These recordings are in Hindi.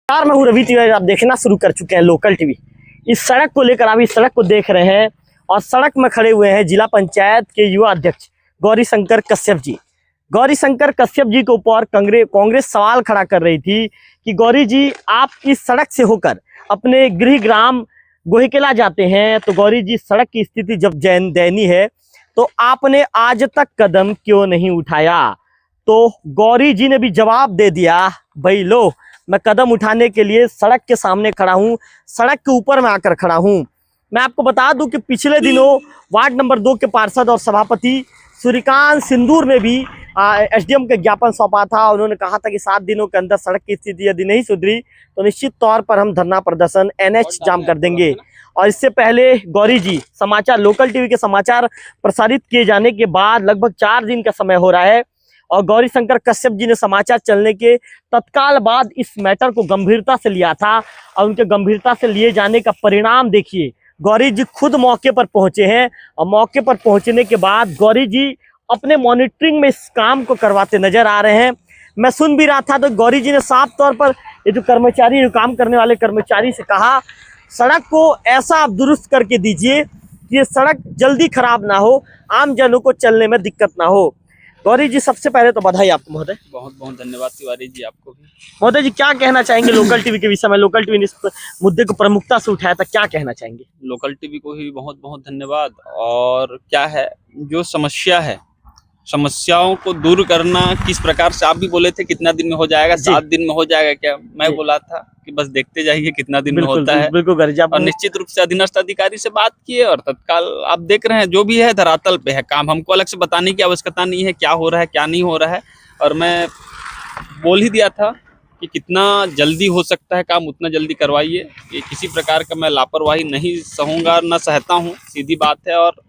यार मैं हूँ रवि तिवारी, आप देखना शुरू कर चुके हैं लोकल टीवी। इस सड़क को लेकर आप इस सड़क को देख रहे हैं और सड़क में खड़े हुए हैं जिला पंचायत के युवा अध्यक्ष गौरीशंकर कश्यप जी। गौरीशंकर कश्यप जी के ऊपर कांग्रेस सवाल खड़ा कर रही थी कि गौरी जी, आप इस सड़क से होकर अपने गृह ग्राम गोहिकेला जाते हैं, तो गौरी जी सड़क की स्थिति जब दयनीय है तो आपने आज तक कदम क्यों नहीं उठाया। तो गौरी जी ने भी जवाब दे दिया, भाई लो मैं कदम उठाने के लिए सड़क के सामने खड़ा हूं, सड़क के ऊपर में आकर खड़ा हूं। मैं आपको बता दूं कि पिछले दिनों वार्ड नंबर 2 के पार्षद और सभापति सूर्यकांत सिंदूर ने भी एसडीएम का ज्ञापन सौंपा था। उन्होंने कहा था कि 7 दिनों के अंदर सड़क की स्थिति यदि नहीं सुधरी तो निश्चित तौर पर हम धरना प्रदर्शन एनएच जाम कर देंगे। और इससे पहले गौरी जी समाचार लोकल टीवी के समाचार प्रसारित किए जाने के बाद लगभग 4 दिन का समय हो रहा है और गौरीशंकर कश्यप जी ने समाचार चलने के तत्काल बाद इस मैटर को गंभीरता से लिया था और उनके गंभीरता से लिए जाने का परिणाम देखिए, गौरी जी खुद मौके पर पहुंचे हैं और मौके पर पहुंचने के बाद गौरी जी अपने मॉनिटरिंग में इस काम को करवाते नजर आ रहे हैं। मैं सुन भी रहा था तो गौरी जी ने साफ तौर पर ये जो काम करने वाले कर्मचारी से कहा, सड़क को ऐसा आप दुरुस्त करके दीजिए कि ये सड़क जल्दी खराब ना हो, आम जनों को चलने में दिक्कत ना हो। गौरी जी, सबसे पहले तो बधाई आपको महोदय। बहुत बहुत धन्यवाद तिवारी जी, आपको भी। महोदय जी, क्या कहना चाहेंगे लोकल टीवी के विषय में? लोकल टीवी ने इस मुद्दे को प्रमुखता से उठाया था, क्या कहना चाहेंगे? लोकल टीवी को भी बहुत बहुत धन्यवाद। और क्या है, जो समस्या है, समस्याओं को दूर करना किस प्रकार से, आप भी बोले थे कितना दिन में हो जाएगा, 7 दिन में हो जाएगा क्या? मैं बोला था कि बस देखते जाइए कितना दिन में होता है। बिल्कुल और निश्चित रूप से अधीनस्थ अधिकारी से बात किए और तत्काल आप देख रहे हैं जो भी है धरातल पे है काम। हमको अलग से बताने की आवश्यकता नहीं है क्या हो रहा है क्या नहीं हो रहा है। और मैं बोल ही दिया था कि कितना जल्दी हो सकता है काम उतना जल्दी करवाइए। ये किसी प्रकार का मैं लापरवाही नहीं सहूंगा, न सहता हूँ, सीधी बात है। और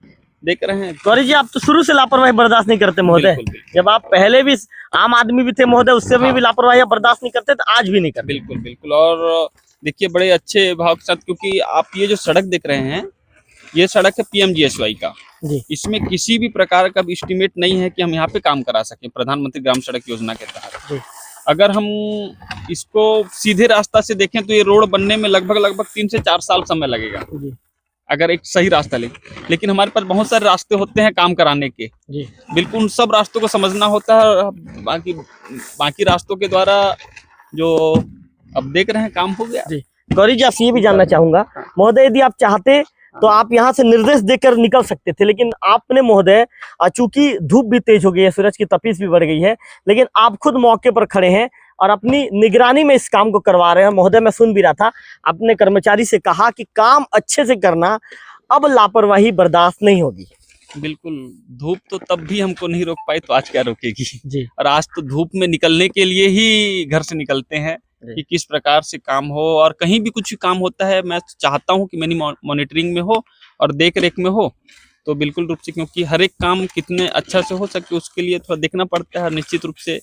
देख रहे हैं गौरी जी, आप तो शुरू से लापरवाही बर्दाश्त नहीं करते महोदय। जब आप पहले भी आम आदमी भी थे महोदय, उससे भी लापरवाही बर्दाश्त नहीं करते, तो आज भी नहीं करते। बिल्कुल बिल्कुल। और देखिए बड़े अच्छे भाव के साथ, क्योंकि आप ये जो सड़क देख रहे हैं ये सड़क है पीएमजीएसवाई का। इसमें किसी भी प्रकार का एस्टीमेट नहीं है कि हम यहाँ पे काम करा सकें प्रधानमंत्री ग्राम सड़क योजना के तहत। अगर हम इसको सीधे रास्ता से देखें तो ये रोड बनने में लगभग 3 से 4 साल समय लगेगा अगर एक सही रास्ता ले। लेकिन हमारे पास बहुत सारे रास्ते होते हैं काम कराने के, बिल्कुल उन सब रास्तों को समझना होता है। बाकी रास्तों के द्वारा जो अब देख रहे हैं काम हो गया। गौरी जी, आपसे ये भी जानना चाहूंगा महोदय, यदि आप चाहते तो आप यहाँ से निर्देश देकर निकल सकते थे, लेकिन आपने महोदय, चूंकि धूप भी तेज हो गई है, सूरज की तपिश भी बढ़ गई है, लेकिन आप खुद मौके पर खड़े हैं और अपनी निगरानी में इस काम को करवा रहे हैं। महोदय, मैं सुन भी रहा था, अपने कर्मचारी से कहा कि काम अच्छे से करना, अब लापरवाही बर्दाश्त नहीं होगी। बिल्कुल, धूप तो तब भी हमको नहीं रोक पाई तो आज क्या रोकेगी जी। और आज तो धूप में निकलने के लिए ही घर से निकलते हैं कि किस प्रकार से काम हो। और कहीं भी कुछ काम होता है मैं चाहता हूं कि मेरी मॉनिटरिंग में हो और देख रेख में हो, तो बिल्कुल रूप से, क्योंकि हर एक काम कितने अच्छा से हो सके उसके लिए थोड़ा देखना पड़ता है। निश्चित रूप से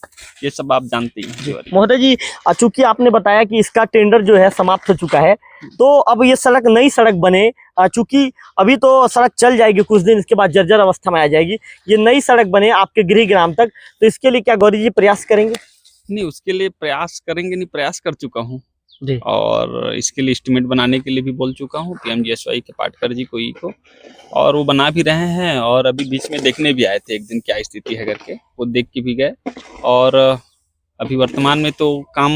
ये सब आप जानते ही हैं। महोदय जी, चूंकि आपने बताया कि इसका टेंडर जो है समाप्त हो चुका है, तो अब ये सड़क नई सड़क बने, चूंकि अभी तो सड़क चल जाएगी कुछ दिन, इसके बाद जर्जर अवस्था में आ जाएगी, ये नई सड़क बने आपके गृह ग्राम तक, तो इसके लिए क्या गौरी जी प्रयास करेंगे? नहीं, उसके लिए प्रयास करेंगे नहीं, प्रयास कर चुका हूँ और इसके लिए एस्टीमेट बनाने के लिए भी बोल चुका हूँ पीएमजीएसवाई के पाटकर जी को, और वो बना भी रहे हैं। और अभी बीच में देखने भी आए थे एक दिन क्या स्थिति है करके, वो देख के भी गए। और अभी वर्तमान में तो काम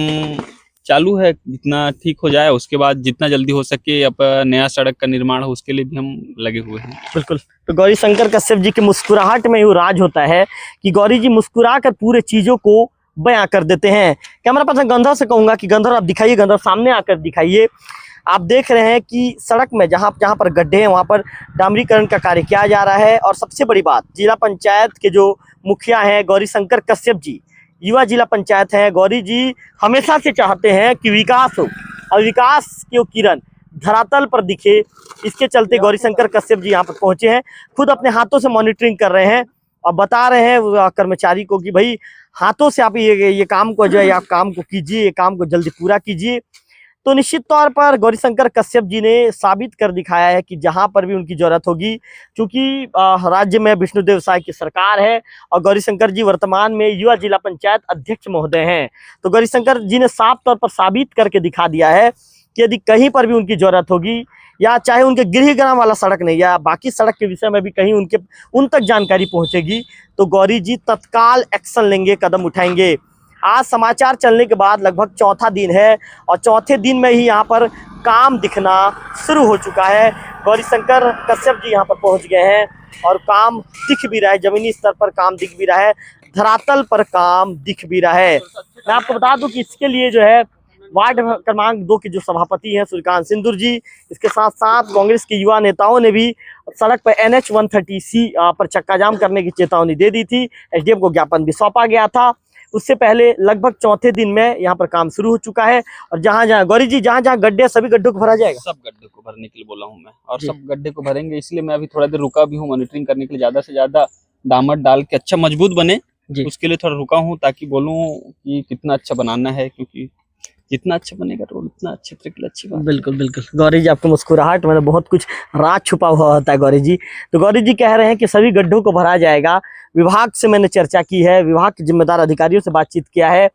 चालू है, जितना ठीक हो जाए उसके बाद जितना जल्दी हो सके अब नया सड़क का निर्माण हो उसके लिए भी हम लगे हुए हैं। बिल्कुल। तो गौरीशंकर कश्यप जी की मुस्कुराहट में वो राज होता है कि गौरी जी मुस्कुरा कर पूरे चीजों को बयां कर देते हैं। कैमरा पर्सन गंधर से कहूंगा कि गंधर आप दिखाइए, गंधर सामने आकर दिखाइए। आप देख रहे हैं कि सड़क में जहां पर गड्ढे हैं वहां पर डामरीकरण का कार्य किया जा रहा है। और सबसे बड़ी बात, जिला पंचायत के जो मुखिया हैं गौरीशंकर कश्यप जी, युवा जिला पंचायत है, गौरी जी हमेशा से चाहते हैं कि विकास हो और विकास की किरण धरातल पर दिखे। इसके चलते गौरीशंकर कश्यप जी यहाँ पर पहुंचे हैं, खुद अपने हाथों से मॉनिटरिंग कर रहे हैं और बता रहे हैं कर्मचारी को कि भाई हाथों से आप ये काम को जो है आप काम को कीजिए, ये काम को जल्दी पूरा कीजिए। तो निश्चित तौर पर गौरीशंकर कश्यप जी ने साबित कर दिखाया है कि जहां पर भी उनकी जरूरत होगी, क्योंकि राज्य में विष्णुदेव साय की सरकार है और गौरीशंकर जी वर्तमान में युवा जिला पंचायत अध्यक्ष महोदय हैं। तो गौरीशंकर जी ने साफ तौर पर साबित करके दिखा दिया है कि यदि कहीं पर भी उनकी जरूरत होगी, या चाहे उनके गृहग्राम वाला सड़क नहीं या बाकी सड़क के विषय में भी कहीं उन तक जानकारी पहुंचेगी, तो गौरी जी तत्काल एक्शन लेंगे, कदम उठाएंगे। आज समाचार चलने के बाद लगभग चौथा दिन है और चौथे दिन में ही यहाँ पर काम दिखना शुरू हो चुका है। गौरीशंकर कश्यप जी यहाँ पर पहुँच गए हैं और काम दिख भी रहा है, जमीनी स्तर पर काम दिख भी रहा है, धरातल पर काम दिख भी रहा है। मैं आपको बता दूं कि इसके लिए जो है वार्ड क्रमांक 2 के जो सभापति हैं सूर्यकांत सिंदूर जी, इसके साथ साथ कांग्रेस के युवा नेताओं ने भी सड़क पर NH 130C पर चक्का जाम करने की चेतावनी दे दी थी। SDM को ज्ञापन भी सौंपा गया था। उससे पहले लगभग चौथे दिन में यहाँ पर काम शुरू हो चुका है और जहाँ जहाँ गौरी जी जहाँ गड्ढे, सभी गड्ढों को भरा जाएगा। सब गड्ढे को भरने के लिए बोला हूँ मैं, और सब गड्ढे को भरेंगे। इसलिए मैं अभी थोड़ा देर रुका भी हूँ मॉनिटरिंग करने के लिए, ज्यादा से ज्यादा दामट डाल के अच्छा मजबूत बने, उसके लिए थोड़ा रुका हूँ ताकि बोलूँ कि कितना अच्छा बनाना है, क्योंकि जितना अच्छा बनेगा रोड उतना अच्छे तरीके अच्छी बात। बिल्कुल बिल्कुल गौरी जी, आपको मुस्कुराहट में बहुत कुछ राज छुपा हुआ होता है गौरी जी। तो गौरी जी कह रहे हैं कि सभी गड्ढों को भरा जाएगा। विभाग से मैंने चर्चा की है, विभाग के जिम्मेदार अधिकारियों से बातचीत किया है।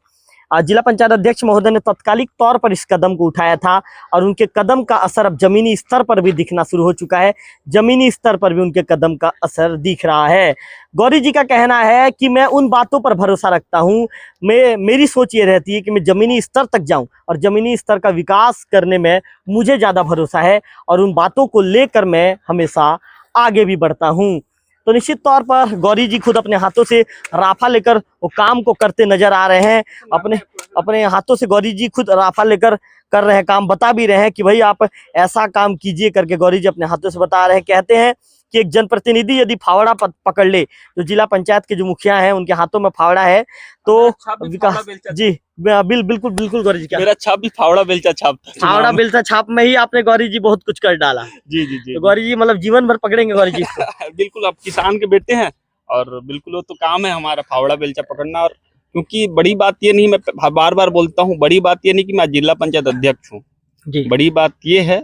जिला पंचायत अध्यक्ष महोदय ने तत्कालिक तौर पर इस कदम को उठाया था और उनके कदम का असर अब जमीनी स्तर पर भी दिखना शुरू हो चुका है। जमीनी स्तर पर भी उनके कदम का असर दिख रहा है। गौरी जी का कहना है कि मैं उन बातों पर भरोसा रखता हूं, मेरी सोच ये रहती है कि मैं जमीनी स्तर तक जाऊं और जमीनी स्तर का विकास करने में मुझे ज़्यादा भरोसा है और उन बातों को लेकर मैं हमेशा आगे भी बढ़ता हूँ। तो निश्चित तौर पर गौरी जी खुद अपने हाथों से राफा लेकर वो काम को करते नजर आ रहे हैं। अपने हाथों से गौरी जी खुद राफा लेकर कर रहे हैं, काम बता भी रहे हैं कि भाई आप ऐसा काम कीजिए करके गौरी जी अपने हाथों से बता रहे हैं। कहते हैं कि एक जनप्रतिनिधि यदि फावड़ा पकड़ ले, जो जिला पंचायत के जो मुखिया हैं उनके हाथों में फावड़ा है, तो विकास जी बिल्कुल बिल्कुल गौरी जी, क्या मेरा छाप भी फावड़ा बेलचा छाप था। फावड़ा बेलचा छाप में ही आपने गौरी जी बहुत कुछ कर डाला। जी जी जी। तो गौरी जी मतलब जीवन भर पकड़ेंगे गौरी जी बिल्कुल, आप किसान के बेटे हैं और बिल्कुल वो तो काम है हमारा फावड़ा बेलचा पकड़ना। और क्योंकि बड़ी बात ये नहीं, मैं बार बार बोलता हूँ, बड़ी बात ये नहीं कि मैं जिला पंचायत अध्यक्ष हूँ, बड़ी बात ये है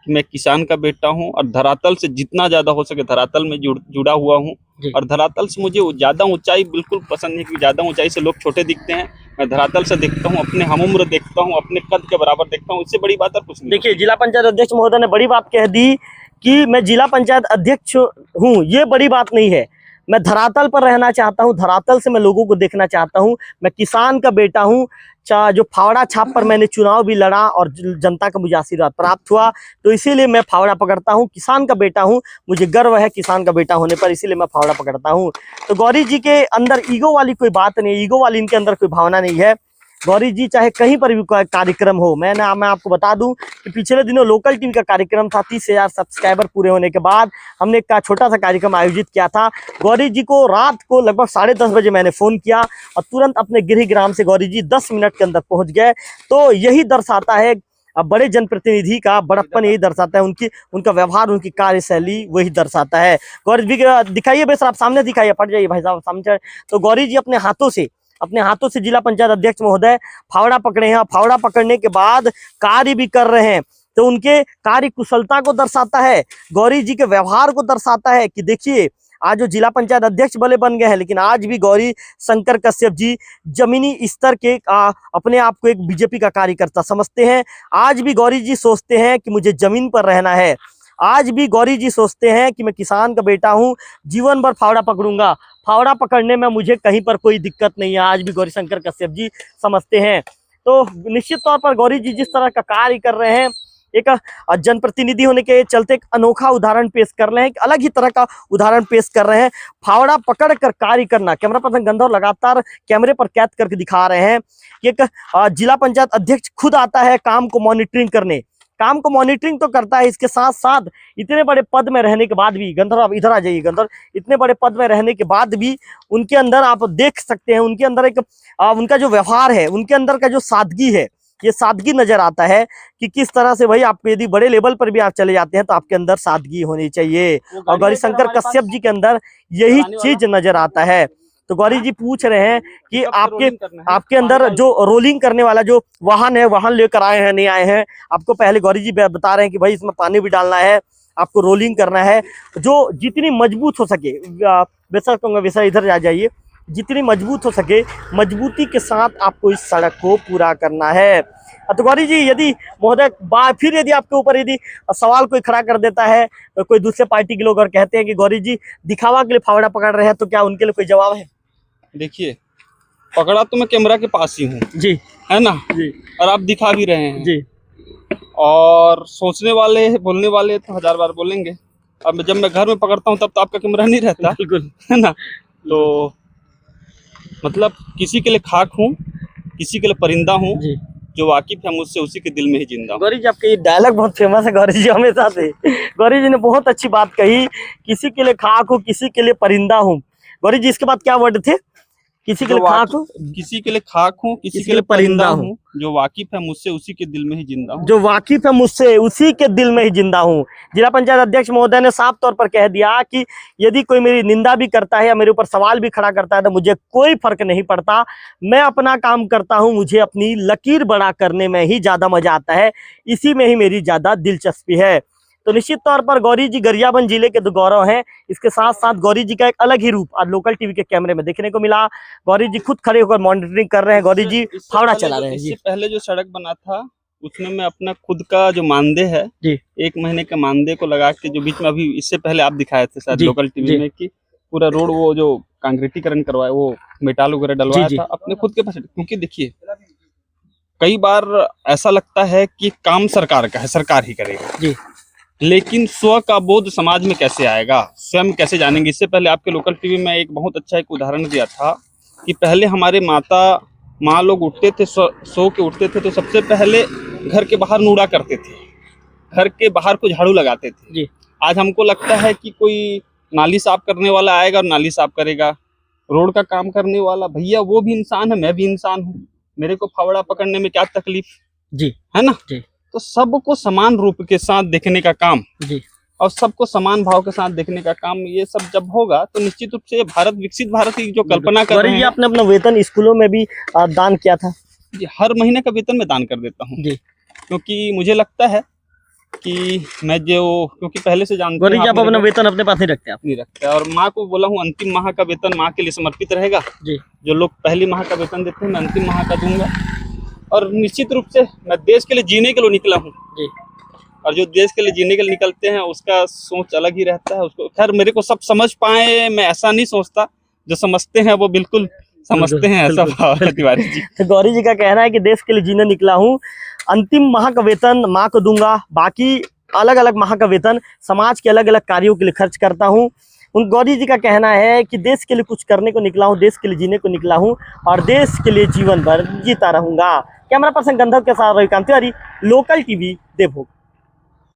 कि मैं किसान का बेटा हूँ और धरातल से जितना ज्यादा हो सके धरातल में जुड़ा हुआ हूँ। और धरातल से मुझे ज्यादा ऊंचाई बिल्कुल पसंद नहीं, क्योंकि ज्यादा ऊंचाई से लोग छोटे दिखते हैं। मैं धरातल से देखता हूँ, अपने हम उम्र देखता हूँ, अपने कद के बराबर देखता हूँ। इससे बड़ी बात और कुछ नहीं। देखिए, जिला पंचायत अध्यक्ष महोदय ने बड़ी बात कह दी कि मैं जिला पंचायत अध्यक्ष हूँ, ये बड़ी बात नहीं है। मैं धरातल पर रहना चाहता हूँ, धरातल से मैं लोगों को देखना चाहता हूँ। मैं किसान का बेटा हूँ। जो फावड़ा छाप पर मैंने चुनाव भी लड़ा और जनता का मुझे आशीर्वाद प्राप्त हुआ, तो इसीलिए मैं फावड़ा पकड़ता हूँ। किसान का बेटा हूँ, मुझे गर्व है किसान का बेटा होने पर, इसीलिए मैं फावड़ा पकड़ता हूँ। तो गौरी जी के अंदर ईगो वाली कोई बात नहीं, ईगो वाली इनके अंदर कोई भावना नहीं है। गौरी जी चाहे कहीं पर भी कार्यक्रम हो, मैं आपको बता दूं कि पिछले दिनों लोकल टीवी का कार्यक्रम था। 30,000 सब्सक्राइबर पूरे होने के बाद हमने एक छोटा सा कार्यक्रम आयोजित किया था। गौरी जी को रात को लगभग 10:30 बजे मैंने फ़ोन किया और तुरंत अपने गृहग्राम से गौरी जी 10 मिनट के अंदर पहुंच गए। तो यही दर्शाता है बड़े जनप्रतिनिधि का बड़प्पन, यही दर्शाता है उनका व्यवहार, उनकी कार्यशैली वही दर्शाता है। गौरी जी दिखाइए बेसर, आप सामने दिखाइए, फट जाइए भाई साहब सामने। तो गौरी जी अपने हाथों से जिला पंचायत अध्यक्ष महोदय फावड़ा पकड़े हैं। फावड़ा पकड़ने के बाद कार्य भी कर रहे हैं, तो उनके कार्य कुशलता को दर्शाता है, गौरी जी के व्यवहार को दर्शाता है कि देखिए आज जो जिला पंचायत अध्यक्ष भले बन गए हैं, लेकिन आज भी गौरी शंकर कश्यप जी जमीनी स्तर के अपने आप को एक बीजेपी का कार्यकर्ता समझते हैं। आज भी गौरी जी सोचते हैं कि मुझे जमीन पर रहना है। आज भी गौरी जी सोचते हैं कि मैं किसान का बेटा हूं, जीवन भर फावड़ा पकड़ूंगा, फावड़ा पकड़ने में मुझे कहीं पर कोई दिक्कत नहीं है। आज भी गौरी शंकर कश्यप जी समझते हैं। तो निश्चित तौर पर गौरी जी जिस तरह का कार्य कर रहे हैं, एक जनप्रतिनिधि होने के चलते एक अनोखा उदाहरण पेश कर रहे हैं, एक अलग ही तरह का उदाहरण पेश कर रहे हैं। फावड़ा पकड़ कर कार्य करना, कैमरा पर्सन गंधर्व लगातार कैमरे पर कैद करके दिखा रहे हैं कि एक जिला पंचायत अध्यक्ष खुद आता है काम को मॉनिटरिंग करने। काम को मॉनिटरिंग तो करता है, इसके साथ साथ इतने बड़े पद में रहने के बाद भी, गंधर्व आप इधर आ जाइए गंधर्व, इतने बड़े पद में रहने के बाद भी उनके अंदर आप देख सकते हैं, उनके अंदर एक उनका जो व्यवहार है, उनके अंदर का जो सादगी है, ये सादगी नजर आता है कि किस तरह से भाई आप यदि बड़े लेवल पर भी आप चले जाते हैं तो आपके अंदर सादगी होनी चाहिए। और गौरी शंकर कश्यप जी के अंदर यही चीज नजर आता है। तो गौरी जी पूछ रहे हैं कि कब से आपके रोलिंग करना है? आपके अंदर जो रोलिंग करने वाला जो वाहन है, वाहन लेकर आए हैं नहीं आए हैं? आपको पहले गौरी जी बता रहे हैं कि भाई इसमें पानी भी डालना है, आपको रोलिंग करना है, जो जितनी मजबूत हो सके, वैसा कहूँगा वैसा इधर आ जाइए, जितनी मजबूत हो सके मजबूती के साथ आपको इस सड़क को पूरा करना है। तो गौरी जी, यदि महोदय फिर यदि आपके ऊपर यदि सवाल कोई खड़ा कर देता है, कोई दूसरे पार्टी के लोग, और कहते हैं कि गौरी जी दिखावा के लिए फावड़ा पकड़ रहे हैं, तो क्या उनके लिए कोई जवाब है? देखिए, पकड़ा तो मैं कैमरा के पास ही हूँ जी, है ना जी, और आप दिखा भी रहे हैं जी, और सोचने वाले बोलने वाले तो 1000 बार बोलेंगे। अब जब मैं घर में पकड़ता हूँ तब तो आपका कैमरा नहीं रहता बिल्कुल, है ना। तो मतलब किसी के लिए खाक हूँ, किसी के लिए परिंदा हूँ, जी। जो वाकिफ है मुझसे उसी के दिल में ही जिंदा हूँ। गौरी जी, आपका ये डायलॉग बहुत फेमस है गौरी जी हमेशा से। गौरी जी ने बहुत अच्छी बात कही, किसी के लिए खाक हो, किसी के लिए परिंदा हूँ। गौरी जी, इसके बाद क्या वर्ड थे? किसी के लिए खाक हो, किसी के लिए खाक हूँ, किसी के लिए परिंदा हूँ, जो वाकिफ है मुझसे उसी के दिल में ही जिंदा हूँ। जो वाकिफ है मुझसे उसी के दिल में ही जिंदा हूँ। जिला पंचायत अध्यक्ष महोदय ने साफ तौर पर कह दिया कि यदि कोई मेरी निंदा भी करता है या मेरे ऊपर सवाल भी खड़ा करता है तो मुझे कोई फर्क नहीं पड़ता, मैं अपना काम करता हूँ, मुझे अपनी लकीर बड़ा करने में ही ज्यादा मजा आता है, इसी में ही मेरी ज्यादा दिलचस्पी है। तो निश्चित तौर पर गौरी जी गरियाबंद जिले के तो गौरव हैं, इसके साथ साथ गौरी जी का एक अलग ही रूप आज लोकल टीवी के कैमरे में देखने को मिला। गौरी जी खुद खड़े होकर मॉनिटरिंग कर रहे हैं, गौरी जी फावड़ा चला रहे हैं। जी, इससे पहले जो सड़क बना था उसमें मैं अपना खुद का जो मानदेय है जी, 1 महीने का मानदेय को लगा के, जो बीच में अभी इससे पहले आप दिखाए थे शायद जी, लोकल टीवी में, कि पूरा रोड वो जो कांक्रीटीकरण करवाया, वो मेटाल वगैरह डलवाया जी, था अपने खुद के पास। क्योंकि देखिए, कई बार ऐसा लगता है कि काम सरकार का है, सरकार ही करेगा जी, लेकिन स्व का बोध समाज में कैसे आएगा, स्वयं कैसे जानेंगे। इससे पहले आपके लोकल टीवी में एक बहुत अच्छा एक उदाहरण दिया था कि पहले हमारे माँ लोग उठते थे, सो के उठते थे तो सबसे पहले घर के बाहर नूड़ा करते थे, घर के बाहर को झाड़ू लगाते थे। जी। आज हमको लगता है कि कोई नाली साफ करने वाला आएगा और नाली साफ करेगा, रोड का काम करने वाला, भैया वो भी इंसान है, मैं भी इंसान हूँ, मेरे को फावड़ा पकड़ने में क्या तकलीफ, जी, है ना। जी। तो सबको समान रूप के साथ देखने का काम, जी, और सबको समान भाव के साथ देखने का काम, ये सब जब होगा तो निश्चित रूप से भारत विकसित भारत की जो कल्पना कर रहे हैं। आपने अपना वेतन स्कूलों में भी दान किया था? जी, हर महीने का वेतन मैं दान कर देता हूँ जी, क्योंकि मुझे लगता है कि मैं क्योंकि पहले से जानते हैं आप अपना वेतन अपने पास नहीं रखते? आप नहीं रखते, और माँ को बोला हूँ अंतिम माह का वेतन माँ के लिए समर्पित रहेगा। जी, जो लोग पहली माह का वेतन देते हैं मैं अंतिम माह का दूंगा। और निश्चित रूप से मैं देश के लिए जीने के लिए निकला हूँ जी, और जो देश के लिए जीने के लिए निकलते हैं उसका सोच अलग ही रहता है। उसको खैर मेरे को सब समझ पाए, मैं ऐसा नहीं सोचता, जो समझते हैं वो बिल्कुल समझते हैं, ऐसा भाव है तिवारी जी। तो गौरी जी का कहना है कि देश के लिए जीने निकला हूँ, अंतिम माह का वेतन माँ को दूंगा, बाकी अलग अलग माह का वेतन समाज के अलग अलग कार्यों के लिए खर्च करता हूँ। उन गौरी जी का कहना है कि देश के लिए कुछ करने को निकला हूँ, देश के लिए जीने को निकला हूँ और देश के लिए जीवन भर जीता रहूंगा। कैमरा पर्सन गंधर्व के साथ रविकांत तिवारी, लोकल टीवी, देवभोग।